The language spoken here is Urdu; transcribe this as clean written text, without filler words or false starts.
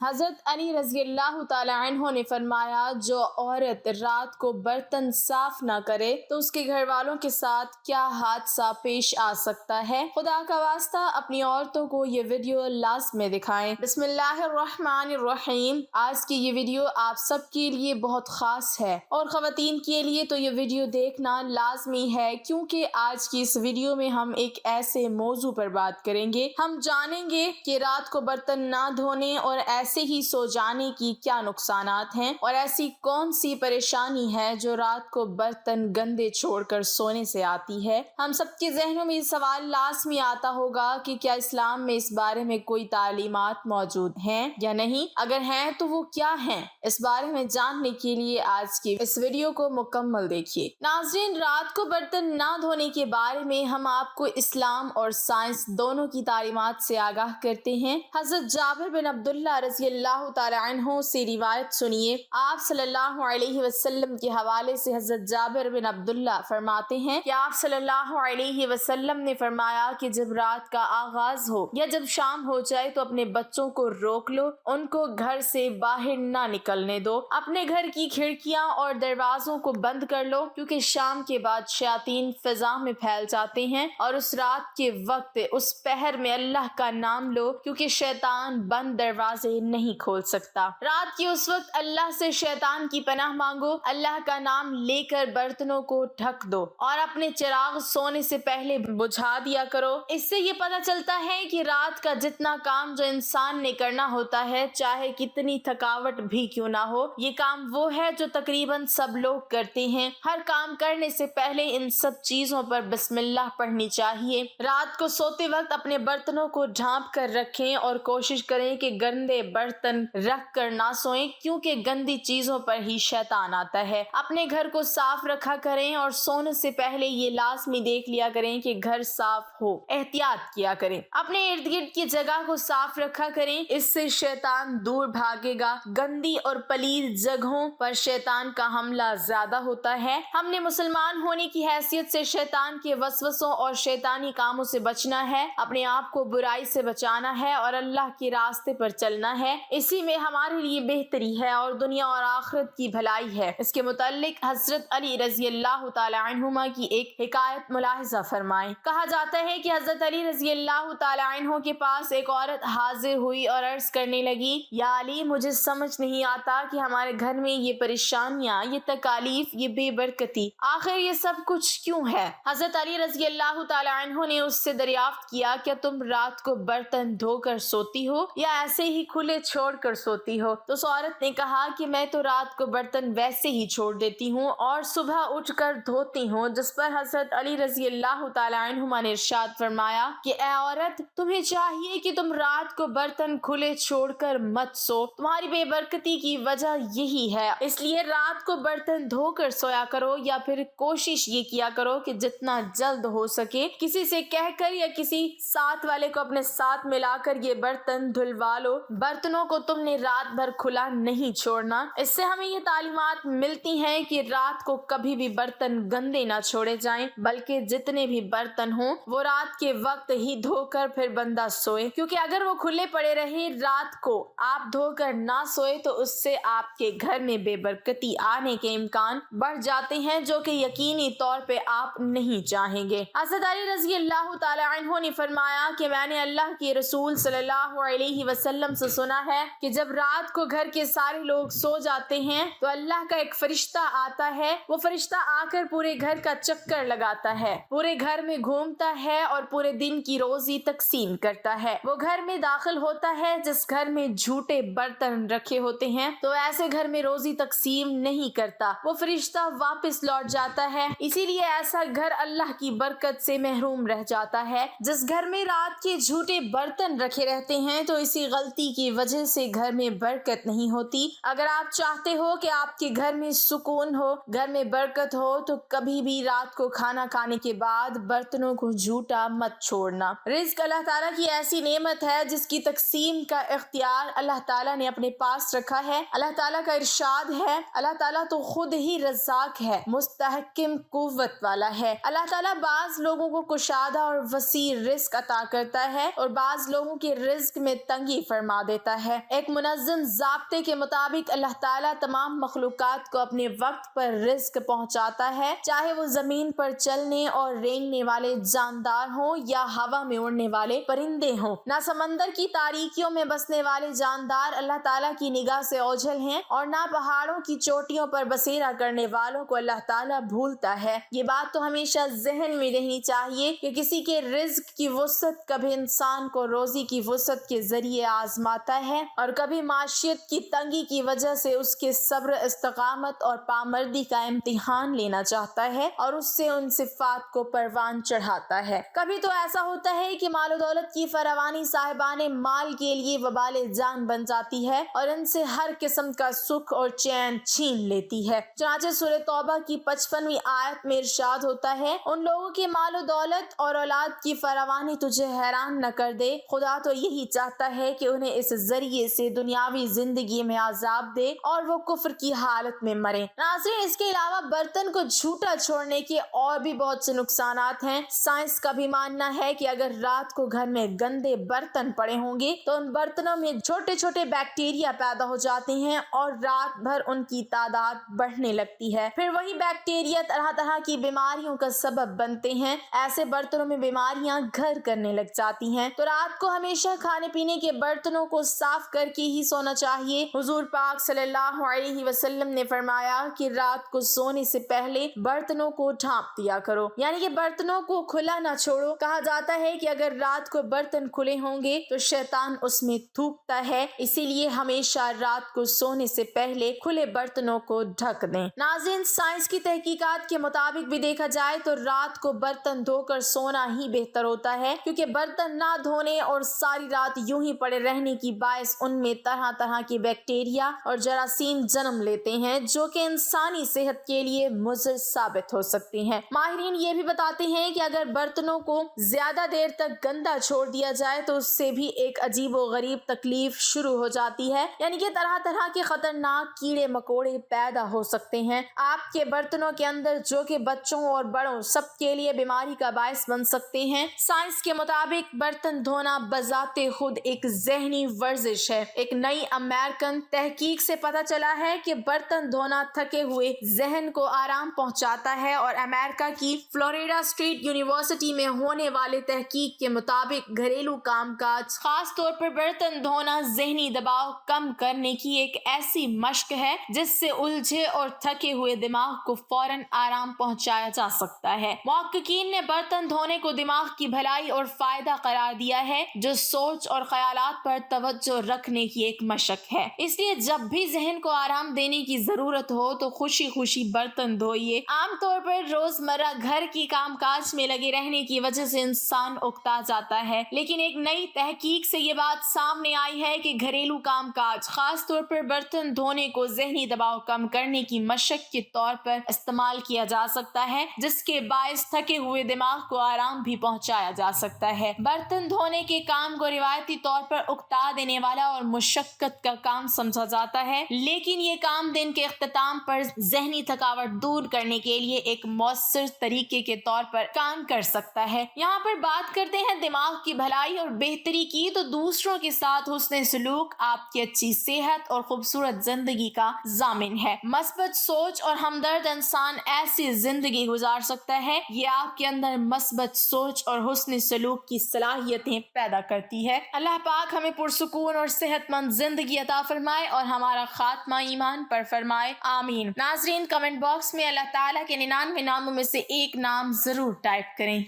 حضرت علی رضی اللہ تعالی عنہ نے فرمایا جو عورت رات کو برتن صاف نہ کرے تو اس کے گھر والوں کے ساتھ کیا حادثہ پیش آ سکتا ہے۔ خدا کا واسطہ اپنی عورتوں کو یہ ویڈیو لازم دکھائیں۔ بسم اللہ الرحمن الرحیم۔ آج کی یہ ویڈیو آپ سب کے لیے بہت خاص ہے اور خواتین کے لیے تو یہ ویڈیو دیکھنا لازمی ہے، کیونکہ آج کی اس ویڈیو میں ہم ایک ایسے موضوع پر بات کریں گے۔ ہم جانیں گے کہ رات کو برتن نہ دھونے اور ایسے ہی سو جانے کی کیا نقصانات ہیں، اور ایسی کون سی پریشانی ہے جو رات کو برتن گندے چھوڑ کر سونے سے آتی ہے۔ ہم سب کے ذہنوں میں یہ سوال لازمی آتا ہوگا کہ کیا اسلام میں اس بارے میں کوئی تعلیمات موجود ہیں یا نہیں، اگر ہیں تو وہ کیا ہیں۔ اس بارے میں جاننے کے لیے آج کی اس ویڈیو کو مکمل دیکھیے۔ ناظرین، رات کو برتن نہ دھونے کے بارے میں ہم آپ کو اسلام اور سائنس دونوں کی تعلیمات سے آگاہ کرتے ہیں۔ حضرت جابر بن عبداللہ رضی اللہ تعالی عنہ سے روایت سنیے۔ آپ صلی اللہ علیہ وسلم کے حوالے سے حضرت جابر بن عبداللہ فرماتے ہیں کہ آپ صلی اللہ علیہ وسلم نے فرمایا کہ جب رات کا آغاز ہو یا جب شام ہو جائے تو اپنے بچوں کو روک لو، ان کو گھر سے باہر نہ نکلنے دو، اپنے گھر کی کھڑکیاں اور دروازوں کو بند کر لو، کیونکہ شام کے بعد شیاطین فضا میں پھیل جاتے ہیں، اور اس رات کے وقت اس پہر میں اللہ کا نام لو، کیونکہ شیطان بند دروازے نہیں کھول سکتا۔ رات کی اس وقت اللہ سے شیطان کی پناہ مانگو، اللہ کا نام لے کر برتنوں کو ڈھک دو اور اپنے چراغ سونے سے پہلے بجھا دیا کرو۔ اس سے یہ پتہ چلتا ہے کہ رات کا جتنا کام جو انسان نے کرنا ہوتا ہے، چاہے کتنی تھکاوٹ بھی کیوں نہ ہو، یہ کام وہ ہے جو تقریباً سب لوگ کرتے ہیں۔ ہر کام کرنے سے پہلے ان سب چیزوں پر بسم اللہ پڑھنی چاہیے۔ رات کو سوتے وقت اپنے برتنوں کو ڈھانپ کر رکھیں اور کوشش کریں کہ گندے برتن رکھ کر نہ سوئیں، کیونکہ گندی چیزوں پر ہی شیطان آتا ہے۔ اپنے گھر کو صاف رکھا کریں اور سونے سے پہلے یہ لازمی دیکھ لیا کریں کہ گھر صاف ہو۔ احتیاط کیا کریں، اپنے ارد گرد کی جگہ کو صاف رکھا کریں، اس سے شیطان دور بھاگے گا۔ گندی اور پلید جگہوں پر شیطان کا حملہ زیادہ ہوتا ہے۔ ہم نے مسلمان ہونے کی حیثیت سے شیطان کے وسوسوں اور شیطانی کاموں سے بچنا ہے، اپنے آپ کو برائی سے بچانا ہے اور اللہ کے راستے پر چلنا ہے۔ اسی میں ہمارے لیے بہتری ہے اور دنیا اور آخرت کی بھلائی ہے۔ اس کے متعلق حضرت علی رضی اللہ تعالی عنہما کی ایک حکایت ملاحظہ فرمائیں۔ کہا جاتا ہے کہ حضرت علی رضی اللہ تعالی عنہ کے پاس ایک عورت حاضر ہوئی اور عرض کرنے لگی، یا علی، مجھے سمجھ نہیں آتا کہ ہمارے گھر میں یہ پریشانیاں، یہ تکالیف، یہ بے برکتی، آخر یہ سب کچھ کیوں ہے؟ حضرت علی رضی اللہ تعالی عنہ نے اس سے دریافت کیا، کیا تم رات کو برتن دھو کر سوتی ہو یا ایسے ہی کھلے چھوڑ کر سوتی ہو؟ تو اس عورت نے کہا کہ میں تو رات کو برتن ویسے ہی چھوڑ دیتی ہوں اور صبح اٹھ کر دھوتی ہوں۔ جس پر حضرت علی رضی اللہ تعالی عنہما نے ارشاد فرمایا کہ اے عورت، تمہیں چاہیے کہ تم رات کو برتن کھلے چھوڑ کر مت سو، تمہاری بے برکتی کی وجہ یہی ہے، اس لیے رات کو برتن دھو کر سویا کرو، یا پھر کوشش یہ کیا کرو کہ جتنا جلد ہو سکے کسی سے کہہ کر یا کسی ساتھ والے کو اپنے ساتھ ملا کر یہ برتن دھلوا لو۔ برتنوں کو تم نے رات بھر کھلا نہیں چھوڑنا۔ اس سے ہمیں یہ تعلیمات ملتی ہیں کہ رات کو کبھی بھی برتن گندے نہ چھوڑے جائیں، بلکہ جتنے بھی برتن ہوں وہ رات کے وقت ہی دھو کر پھر بندہ سوئے، کیونکہ اگر وہ کھلے پڑے رہے رات کو آپ دھو کر نہ سوئے تو اس سے آپ کے گھر میں بے برکتی آنے کے امکان بڑھ جاتے ہیں، جو کہ یقینی طور پہ آپ نہیں چاہیں گے۔ حضرت علی رضی اللہ تعالی عنہ نے فرمایا کہ میں نے اللہ کے رسول صلی اللہ علیہ وسلم سے سنا ہے کہ جب رات کو گھر کے سارے لوگ سو جاتے ہیں تو اللہ کا ایک فرشتہ آتا ہے، وہ فرشتہ آ کر پورے گھر کا چکر لگاتا ہے، پورے گھر میں گھومتا ہے اور پورے دن کی روزی تقسیم کرتا ہے۔ وہ گھر میں داخل ہوتا ہے جس گھر میں جھوٹے برتن رکھے ہوتے ہیں تو ایسے گھر میں روزی تقسیم نہیں کرتا، وہ فرشتہ واپس لوٹ جاتا ہے، اسی لیے ایسا گھر اللہ کی برکت سے محروم رہ جاتا ہے۔ جس گھر میں رات کے جھوٹے برتن رکھے رہتے ہیں تو اسی غلطی کی وجہ سے گھر میں برکت نہیں ہوتی۔ اگر آپ چاہتے ہو کہ آپ کے گھر میں سکون ہو، گھر میں برکت ہو، تو کبھی بھی رات کو کھانا کھانے کے بعد برتنوں کو جھوٹا مت چھوڑنا۔ رزق اللہ تعالیٰ کی ایسی نعمت ہے جس کی تقسیم کا اختیار اللہ تعالیٰ نے اپنے پاس رکھا ہے۔ اللہ تعالیٰ کا ارشاد ہے، اللہ تعالیٰ تو خود ہی رزاق ہے، مستحکم قوت والا ہے۔ اللہ تعالیٰ بعض لوگوں کو کشادہ اور وسیع رزق عطا کرتا ہے اور بعض لوگوں کے رزق میں تنگی فرما دیتا کرتا ہے۔ ایک منظم ضابطے کے مطابق اللہ تعالیٰ تمام مخلوقات کو اپنے وقت پر رزق پہنچاتا ہے، چاہے وہ زمین پر چلنے اور رینگنے والے جاندار ہوں یا ہوا میں اڑنے والے پرندے ہوں۔ نہ سمندر کی تاریکیوں میں بسنے والے جاندار اللہ تعالیٰ کی نگاہ سے اوجھل ہیں اور نہ پہاڑوں کی چوٹیوں پر بسیرا کرنے والوں کو اللہ تعالیٰ بھولتا ہے۔ یہ بات تو ہمیشہ ذہن میں رہنی چاہیے کہ کسی کے رزق کی وسعت کبھی انسان کو روزی کی وسعت کے ذریعے آزماتا ہے اور کبھی معیشت کی تنگی کی وجہ سے اس کے صبر، استقامت اور پامردی کا امتحان لینا چاہتا ہے اور اس سے ان صفات کو پروان چڑھاتا ہے۔ کبھی تو ایسا ہوتا ہے کہ مال و دولت کی فراوانی صاحبان مال کے لیے وبال جان بن جاتی ہے اور ان سے ہر قسم کا سکھ اور چین چھین لیتی ہے۔ چنانچہ سورہ توبہ کی 55ویں آیت میں ارشاد ہوتا ہے، ان لوگوں کے مال و دولت اور اولاد کی فراوانی تجھے حیران نہ کر دے، خدا تو یہی چاہتا ہے کہ انہیں اس ذریعے سے دنیاوی زندگی میں عذاب دے اور وہ کفر کی حالت میں مرے۔ ناظرین، اس کے علاوہ برتن کو جھوٹا چھوڑنے کے اور بھی بہت سے نقصانات ہیں۔ سائنس کا بھی ماننا ہے کہ اگر رات کو گھر میں گندے برتن پڑے ہوں گے تو ان برتنوں میں چھوٹے چھوٹے بیکٹیریا پیدا ہو جاتے ہیں اور رات بھر ان کی تعداد بڑھنے لگتی ہے۔ پھر وہی بیکٹیریا طرح طرح کی بیماریوں کا سبب بنتے ہیں۔ ایسے برتنوں میں بیماریاں گھر کرنے لگ جاتی ہیں۔ تو رات کو ہمیشہ کھانے پینے کے برتنوں کو صاف کر کے ہی سونا چاہیے۔ حضور پاک صلی اللہ علیہ وسلم نے فرمایا کہ رات کو سونے سے پہلے برتنوں کو ڈھانپ دیا کرو، یعنی کہ برتنوں کو کھلا نہ چھوڑو۔ کہا جاتا ہے کہ اگر رات کو برتن کھلے ہوں گے تو شیطان اس میں تھوکتا ہے، اسی لیے ہمیشہ رات کو سونے سے پہلے کھلے برتنوں کو ڈھک دیں۔ ناظرین، سائنس کی تحقیقات کے مطابق بھی دیکھا جائے تو رات کو برتن دھو کر سونا ہی بہتر ہوتا ہے، کیونکہ برتن نہ دھونے اور ساری رات یوں ہی پڑے رہنے کی باعث ان میں طرح طرح کی بیکٹیریا اور جراثیم جنم لیتے ہیں جو کہ انسانی صحت کے لیے مضر ثابت ہو سکتے ہیں۔ ماہرین یہ بھی بتاتے ہیں کہ اگر برتنوں کو زیادہ دیر تک گندا چھوڑ دیا جائے تو اس سے بھی ایک عجیب و غریب تکلیف شروع ہو جاتی ہے، یعنی کہ طرح طرح کے خطرناک کیڑے مکوڑے پیدا ہو سکتے ہیں آپ کے برتنوں کے اندر، جو کہ بچوں اور بڑوں سب کے لیے بیماری کا باعث بن سکتے ہیں۔ سائنس کے مطابق برتن دھونا بذات خود ایک ذہنی ورزش ہے۔ ایک نئی امریکن تحقیق سے پتہ چلا ہے کہ برتن دھونا تھکے ہوئے ذہن کو آرام پہنچاتا ہے، اور امریکہ کی فلوریڈا اسٹیٹ یونیورسٹی میں ہونے والے تحقیق کے مطابق گھریلو کام کاج، خاص طور پر برتن دھونا، ذہنی دباؤ کم کرنے کی ایک ایسی مشق ہے جس سے الجھے اور تھکے ہوئے دماغ کو فوراً آرام پہنچایا جا سکتا ہے۔ محققین نے برتن دھونے کو دماغ کی بھلائی اور فائدہ قرار دیا ہے، جو سوچ اور خیالات پر توجہ رکھنے کی ایک مشق ہے۔ اس لیے جب بھی ذہن کو آرام دینے کی ضرورت ہو تو خوشی خوشی برتن دھوئیے۔ عام طور پر روزمرہ گھر کی کام کاج میں لگے رہنے کی وجہ سے انسان اکتا جاتا ہے، لیکن ایک نئی تحقیق سے یہ بات سامنے آئی ہے کہ گھریلو کام کاج، خاص طور پر برتن دھونے کو ذہنی دباؤ کم کرنے کی مشق کے طور پر استعمال کیا جا سکتا ہے، جس کے باعث تھکے ہوئے دماغ کو آرام بھی پہنچایا جا سکتا ہے۔ برتن دھونے کے کام کو روایتی طور پر اکتا دینے والا اور مشقت کا کام سمجھا جاتا ہے، لیکن یہ کام دن کے اختتام پر ذہنی تھکاوٹ دور کرنے کے لیے ایک مؤثر طریقے کے طور پر کام کر سکتا ہے۔ یہاں پر بات کرتے ہیں دماغ کی بھلائی اور بہتری کی، تو دوسروں کے ساتھ حسن سلوک آپ کی اچھی صحت اور خوبصورت زندگی کا ضامن ہے۔ مثبت سوچ اور ہمدرد انسان ایسی زندگی گزار سکتا ہے، یہ آپ کے اندر مثبت سوچ اور حسن سلوک کی صلاحیتیں پیدا کرتی ہے۔ اللہ پاک ہمیں پرسکون اور صحت مند زندگی عطا فرمائے اور ہمارا خاتمہ ایمان پر فرمائے، آمین۔ ناظرین، کمنٹ باکس میں اللہ تعالیٰ کے 99 ناموں میں سے ایک نام ضرور ٹائپ کریں۔